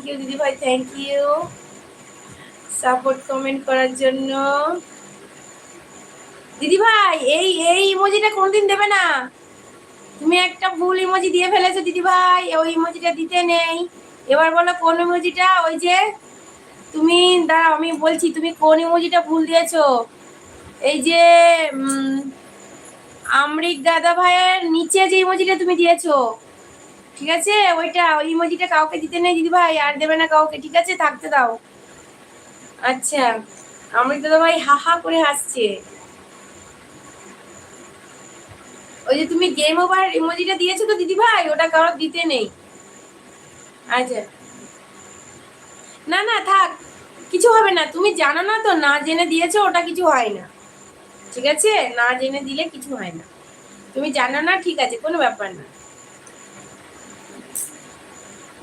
You দিদি ভাই, thank you support comment করার জন্য। দিদি ভাই এই এই ইমোজিটা কোনদিন দেবে না, তুমি একটা ভুল ইমোজি দিয়ে ফেলেছো দিদি ভাই, ওই ইমোজিটা দিতে নেই। এবার বলো কোন ইমোজিটা, ওই যে তুমি, দাঁড়াও আমি বলছি তুমি কোন ইমোজিটা ভুল দিয়েছো। এই যে আমরিক দাদা ভাইয়ের নিচে যে ইমোজিটা তুমি দিয়েছো, ঠিক আছে, ওইটা, ওই ইমোজিটা কাউকে দিতে নেই দিদি ভাই, আর দেবে না কাউকে, ঠিক আছে, থাকতে দাও। আচ্ছা, আমরিক দাদা ভাই হা হা করে হাসছে। ওই যে তুমি গেম ওভার ইমোজিটা দিয়েছো তো দিদি ভাই, ওটা কারোর দিতে নেই। আচ্ছা, না না থাক, কিছু হবে না, তুমি জানো না তো, না জেনে দিয়েছো, ওটা কিছু হয় না, ঠিক আছে, না জেনে দিলে কিছু হয় না, তুমি জানো না, ঠিক আছে, কোনো ব্যাপার না।